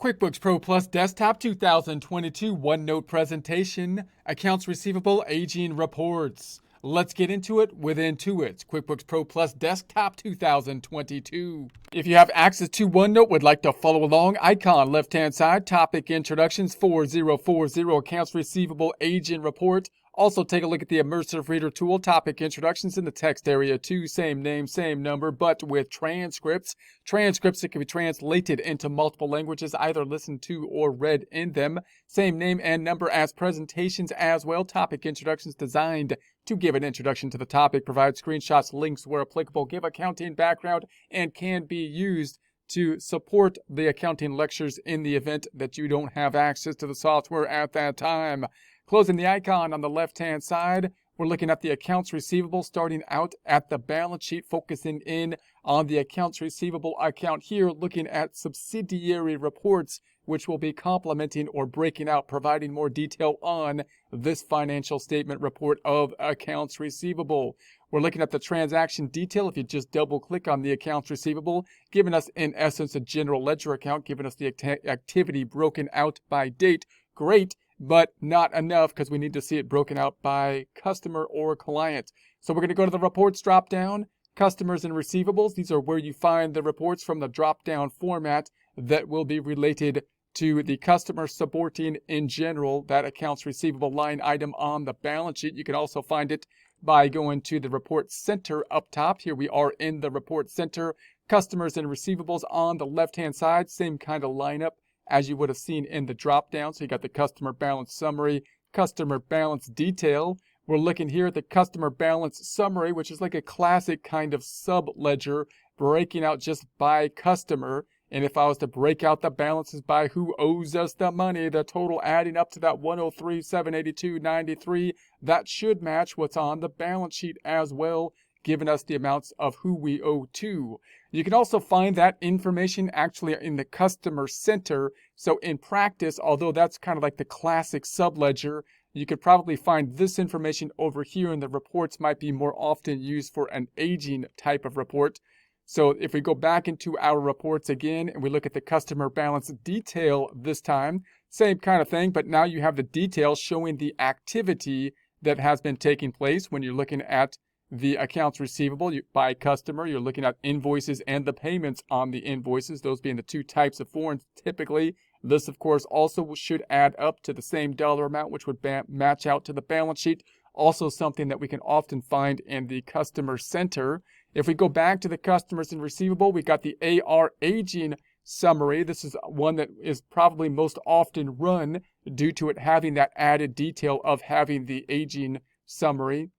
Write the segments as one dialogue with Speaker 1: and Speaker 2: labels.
Speaker 1: QuickBooks Pro Plus Desktop 2022 OneNote presentation, Accounts Receivable Aging Reports. Let's get into it with Intuit's QuickBooks Pro Plus Desktop 2022. If you have access to OneNote, would like to follow along, icon left-hand side, topic introductions 4040 Accounts Receivable Aging Report. Also take a look at the Immersive Reader tool, topic introductions in the text area too, same name, same number, but with transcripts. Transcripts that can be translated into multiple languages, either listened to or read in them. Same name and number as presentations as well. Topic introductions designed to give an introduction to the topic, provide screenshots, links where applicable, give accounting background, and can be used to support the accounting lectures in the event that you don't have access to the software at that time. Closing the icon on the left-hand side, we're looking at the accounts receivable, starting out at the balance sheet, focusing in on the accounts receivable account here, looking at subsidiary reports, which will be complementing or breaking out, providing more detail on this financial statement report of accounts receivable. We're looking at the transaction detail. If you just double click on the accounts receivable, giving us in essence a general ledger account, giving us the activity broken out by date. Great, but not enough because we need to see it broken out by customer or client. So we're going to go to the reports drop down, customers and receivables. These are where you find the reports from the drop down format that will be related to the customer supporting in general that accounts receivable line item on the balance sheet. You can also find it by going to the report center up top. Here we are in the report center, customers and receivables on the left hand side, same kind of lineup as you would have seen in the drop down. So you got the customer balance summary, customer balance detail. We're looking here at the customer balance summary, which is like a classic kind of sub ledger breaking out just by customer. And if I was to break out the balances by who owes us the money, the total adding up to that 103,782.93, that should match what's on the balance sheet as well, giving us the amounts of who we owe to. You can also find that information actually in the customer center. So in practice, although that's kind of like the classic subledger, you could probably find this information over here in the reports might be more often used for an aging type of report. So if we go back into our reports again and we look at the customer balance detail this time, same kind of thing, but now you have the details showing the activity that has been taking place when you're looking at the accounts receivable by customer. You're looking at invoices and the payments on the invoices, those being the two types of forms typically. This, of course, also should add up to the same dollar amount, which would match out to the balance sheet. Also something that we can often find in the customer center. If we go back to the customers and receivable, we got the AR aging summary. This is one that is probably most often run due to it having that added detail of having the aging summary.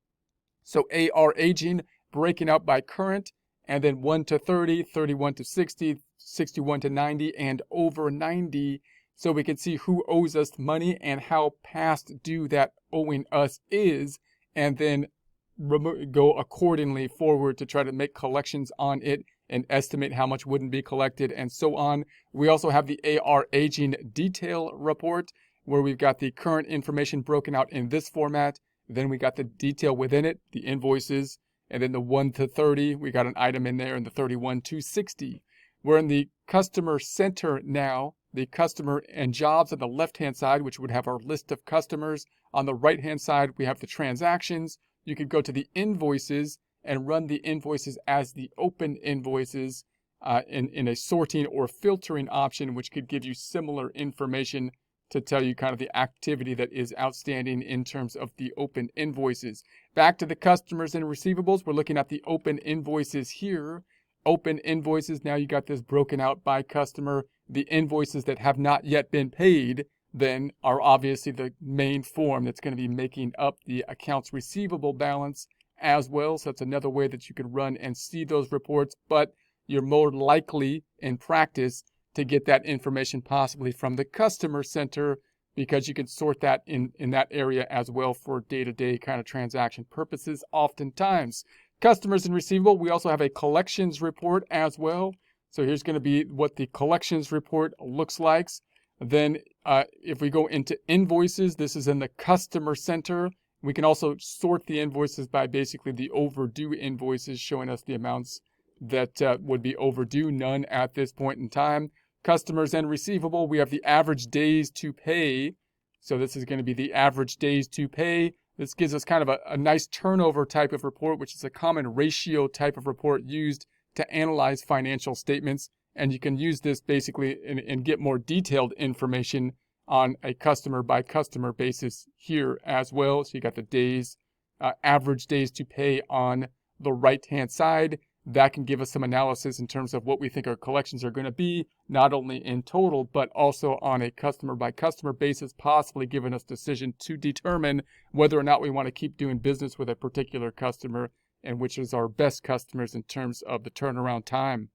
Speaker 1: So AR aging breaking out by current, and then 1 to 30, 31 to 60, 61 to 90, and over 90. So we can see who owes us money and how past due that owing us is, and then go accordingly forward to try to make collections on it and estimate how much wouldn't be collected and so on. We also have the AR aging detail report where we've got the current information broken out in this format. Then we got the detail within it, the invoices, and then the 1 to 30, we got an item in there, and the 31 to 60. We're in the customer center now, the customer and jobs on the left-hand side, which would have our list of customers. On the right-hand side, we have the transactions. You could go to the invoices and run the invoices as the open invoices in a sorting or filtering option, which could give you similar information to tell you kind of the activity that is outstanding in terms of the open invoices. Back to the customers and receivables, we're looking at the open invoices here. Open invoices, now you got this broken out by customer. The invoices that have not yet been paid then are obviously the main form that's going to be making up the accounts receivable balance as well. So that's another way that you could run and see those reports, but you're more likely in practice to get that information possibly from the customer center because you can sort that in that area as well for day-to-day kind of transaction purposes oftentimes. Customers and receivable, we also have a collections report as well. So here's going to be what the collections report looks like. Then if we go into invoices, this is in the customer center. We can also sort the invoices by basically the overdue invoices, showing us the amounts that would be overdue, none at this point in time. customers and receivable, we have the average days to pay. So this is going to be the average days to pay. This gives us kind of a nice turnover type of report, which is a common ratio type of report used to analyze financial statements. And you can use this basically and get more detailed information on a customer by customer basis here as well. So you got the days, average days to pay on the right-hand side. That can give us some analysis in terms of what we think our collections are going to be, not only in total, but also on a customer by customer basis, possibly giving us decision to determine whether or not we want to keep doing business with a particular customer and which is our best customers in terms of the turnaround time.